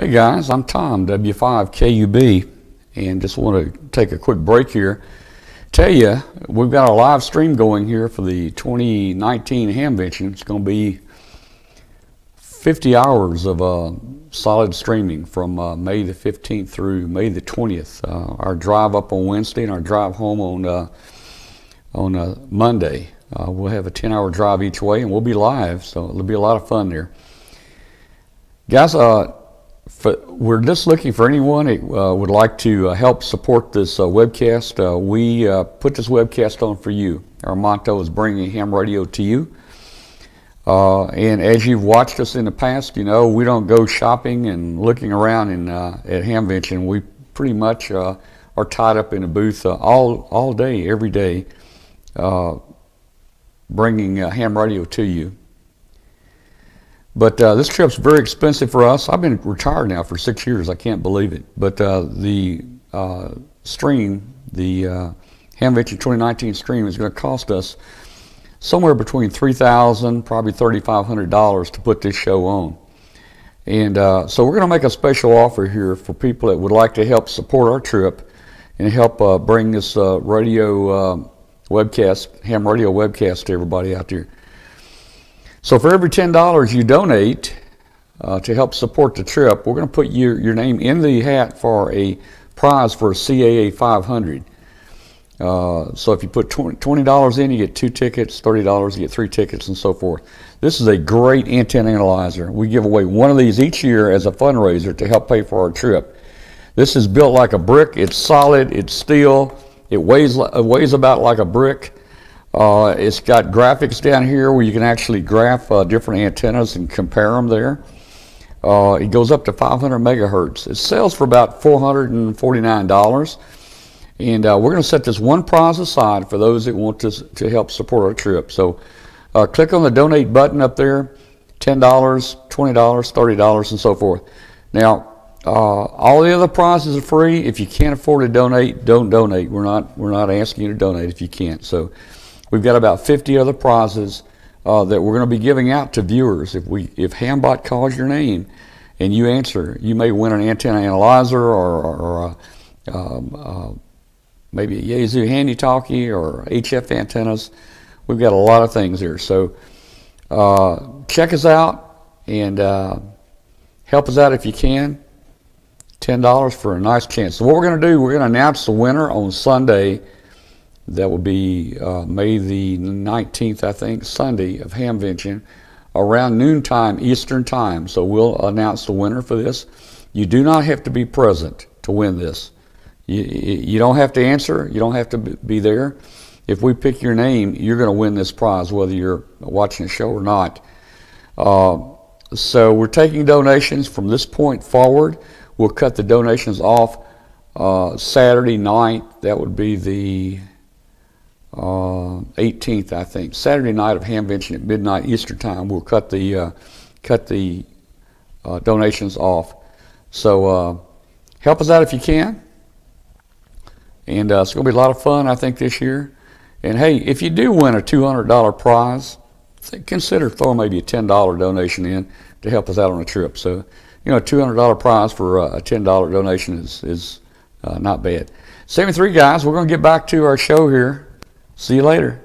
Hey guys, I'm Tom, W5KUB, and just want to take a quick break here. Tell you, we've got a live stream going here for the 2019 Hamvention. It's going to be 50 hours of solid streaming from May the 15th through May the 20th. Our drive up on Wednesday and our drive home on Monday. We'll have a 10-hour drive each way, and we'll be live, so it'll be a lot of fun there. Guys, we're just looking for anyone who would like to help support this webcast. We put this webcast on for you. Our motto is bringing ham radio to you. And as you've watched us in the past, you know, we don't go shopping and looking around at Hamvention. We pretty much are tied up in a booth all day, every day, bringing ham radio to you. But this trip's very expensive for us. I've been retired now for 6 years. I can't believe it. But the stream, the Hamvention 2019 stream, is going to cost us somewhere between $3,000, probably $3,500 to put this show on. And so we're going to make a special offer here for people that would like to help support our trip and help bring this radio webcast, ham radio webcast, to everybody out there. So for every $10 you donate to help support the trip, we're going to put your name in the hat for a prize for a CAA 500. So if you put $20 in, you get 2 tickets, $30, you get 3 tickets, and so forth. This is a great antenna analyzer. We give away one of these each year as a fundraiser to help pay for our trip. This is built like a brick. It's solid, it's steel, it weighs about like a brick. It's got graphics down here where you can actually graph different antennas and compare them there. It goes up to 500 megahertz. It sells for about $449. And we're going to set this one prize aside for those that want to help support our trip. So click on the donate button up there, $10, $20, $30, and so forth. Now, all the other prizes are free. If you can't afford to donate, don't donate. We're not asking you to donate if you can't. So we've got about 50 other prizes that we're going to be giving out to viewers. If Hambot calls your name and you answer, you may win an antenna analyzer or maybe a Yaesu handy-talkie or HF antennas. We've got a lot of things here. So check us out and help us out if you can. $10 for a nice chance. So what we're going to do, we're going to announce the winner on Sunday. That will be May the 19th, I think, Sunday of Hamvention, around noontime Eastern time. So we'll announce the winner for this. You do not have to be present to win this. You don't have to answer. You don't have to be there. If we pick your name, you're going to win this prize, whether you're watching the show or not. So we're taking donations from this point forward. We'll cut the donations off Saturday night. That would be the 18th, I think. Saturday night of Hamvention at midnight Eastern time. We'll cut the donations off. So help us out if you can. And it's going to be a lot of fun, I think, this year. And hey, if you do win a $200 prize, consider throwing maybe a $10 donation in to help us out on the trip. So, you know, a $200 prize for a $10 donation is not bad. 73 guys, we're going to get back to our show here. See you later.